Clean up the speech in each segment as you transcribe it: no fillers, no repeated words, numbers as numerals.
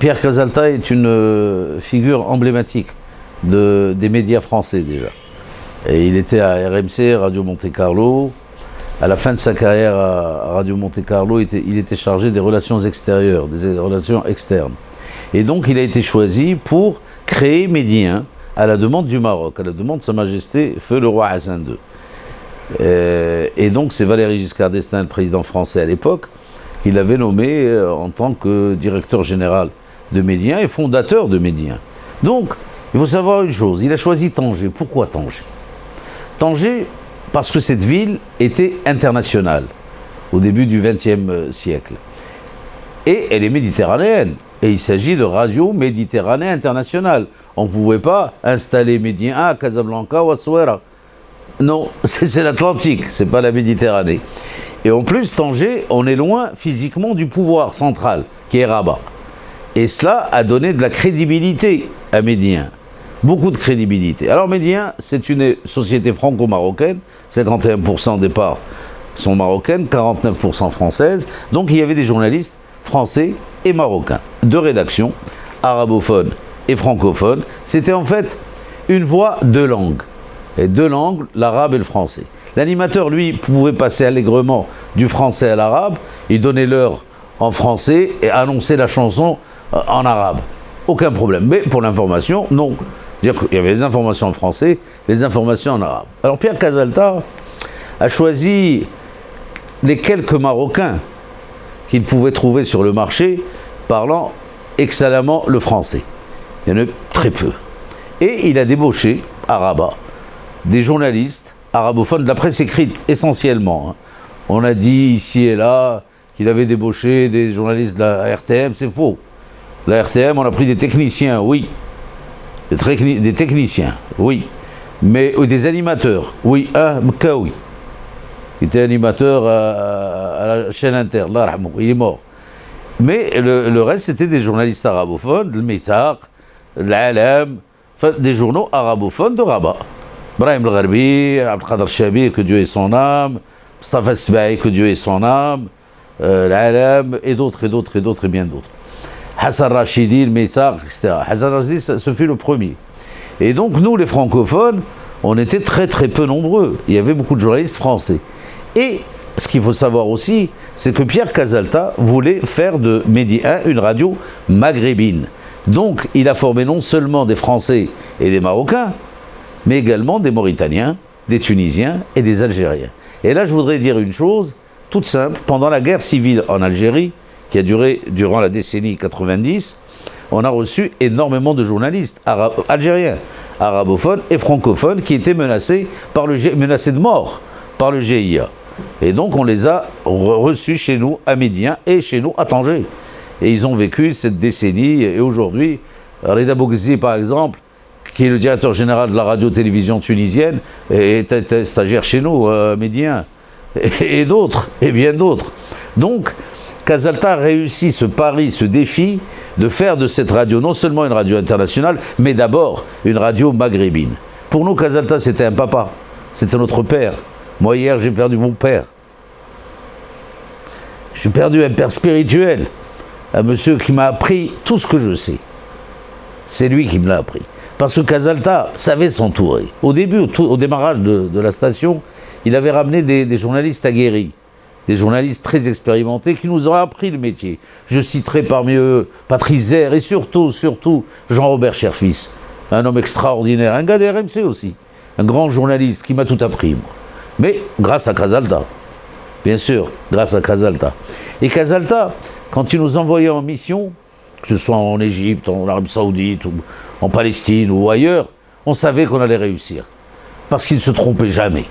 Pierre Casalta est une figure emblématique des médias français déjà. Et il était à RMC, Radio Monte Carlo. À la fin de sa carrière à Radio Monte Carlo, il était chargé des relations extérieures, des relations externes. Et donc il a été choisi pour créer Medi 1 à la demande du Maroc, à la demande de Sa Majesté Feu le Roi Hassan II. Et donc c'est Valéry Giscard d'Estaing, le président français à l'époque, qui l'avait nommé en tant que directeur général de Medi 1 et fondateur de Medi 1. Donc, il faut savoir une chose, il a choisi Tanger. Pourquoi Tanger? Tanger, parce que cette ville était internationale au début du XXe siècle. Et elle est méditerranéenne. Et il s'agit de Radio Méditerranée Internationale. On ne pouvait pas installer Medi 1 à Casablanca ou à Souera. Non, c'est l'Atlantique, c'est pas la Méditerranée. Et en plus, Tanger, on est loin physiquement du pouvoir central, qui est Rabat. Et cela a donné de la crédibilité à Medi 1. Beaucoup de crédibilité. Alors Medi 1, c'est une société franco-marocaine, 51% des parts sont marocaines, 49% françaises. Donc il y avait des journalistes français et marocains, de rédaction, arabophones et francophones. C'était en fait une voix, deux langues. Et deux langues, l'arabe et le français. L'animateur, lui, pouvait passer allègrement du français à l'arabe, il donnait l'heure en français et annonçait la chanson en arabe. Aucun problème. Mais pour l'information, non. C'est-à-dire qu'il y avait les informations en français, les informations en arabe. Alors Pierre Casalta a choisi les quelques Marocains qu'il pouvait trouver sur le marché parlant excellemment le français. Il y en a très peu. Et il a débauché à Rabat des journalistes arabophones de la presse écrite essentiellement. On a dit ici et là qu'il avait débauché des journalistes de la RTM, c'est faux. La RTM, on a pris des techniciens, oui. Des techniciens, oui. Mais des animateurs, oui. Mkaoui, il était animateur à la chaîne Inter, là, il est mort. Mais le reste, c'était des journalistes arabophones, le Métar, l'Alam, enfin, des journaux arabophones de Rabat. Brahim El-Gharbi, Abdelkader Chabi, que Dieu ait son âme, Mustafa Sbaï, que Dieu ait son âme, l'Alam, et d'autres, et d'autres, et d'autres, et bien d'autres. Hassan Rachidi, le Métar, etc. Hassan Rachidi, ce fut le premier. Et donc, nous, les francophones, on était très, très peu nombreux. Il y avait beaucoup de journalistes français. Et ce qu'il faut savoir aussi, c'est que Pierre Casalta voulait faire de Medi 1 une radio maghrébine. Donc, il a formé non seulement des Français et des Marocains, mais également des Mauritaniens, des Tunisiens et des Algériens. Et là, je voudrais dire une chose toute simple. Pendant la guerre civile en Algérie, qui a duré durant la décennie 90, on a reçu énormément de journalistes algériens, arabophones et francophones qui étaient menacés de mort par le GIA. Et donc on les a reçus chez nous à Medi 1 et chez nous à Tanger. Et ils ont vécu cette décennie. Et aujourd'hui, Reda Boughzi, par exemple, qui est le directeur général de la radio-télévision tunisienne, était stagiaire chez nous à Medi 1. Et d'autres, et bien d'autres. Donc, Casalta a réussi ce pari, ce défi, de faire de cette radio non seulement une radio internationale, mais d'abord une radio maghrébine. Pour nous, Casalta, c'était un papa, c'était notre père. Moi, hier, j'ai perdu mon père. J'ai perdu un père spirituel, un monsieur qui m'a appris tout ce que je sais. C'est lui qui me l'a appris. Parce que Casalta savait s'entourer. Au début, au démarrage de la station, il avait ramené des journalistes aguerris. Des journalistes très expérimentés qui nous ont appris le métier. Je citerai parmi eux Patrice Zère et surtout Jean-Robert Cherfis, un homme extraordinaire, un gars des RMC aussi, un grand journaliste qui m'a tout appris. Moi. Mais grâce à Casalta, bien sûr, grâce à Casalta. Et Casalta, quand il nous envoyait en mission, que ce soit en Égypte, en Arabie Saoudite, ou en Palestine ou ailleurs, on savait qu'on allait réussir. Parce qu'il ne se trompait jamais.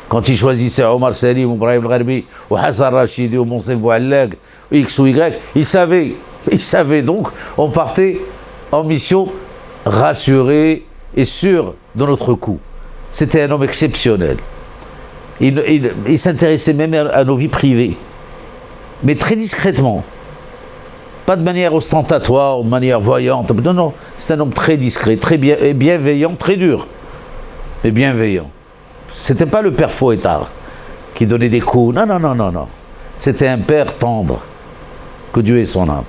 Quand il choisissait Omar Salim, ou Brahim El-Gharbi, ou Hassan Rachidi, ou Monsef Boualleg, ou X ou Y, il savait donc, on partait en mission rassuré et sûr de notre coup. C'était un homme exceptionnel. Il s'intéressait même à nos vies privées, mais très discrètement. Pas de manière ostentatoire, de manière voyante. Non, non, c'est un homme très discret, très bienveillant, très dur, mais bienveillant. C'était pas le père Fouettard qui donnait des coups. Non, non, non, non, non. C'était un père tendre. Que Dieu ait son âme.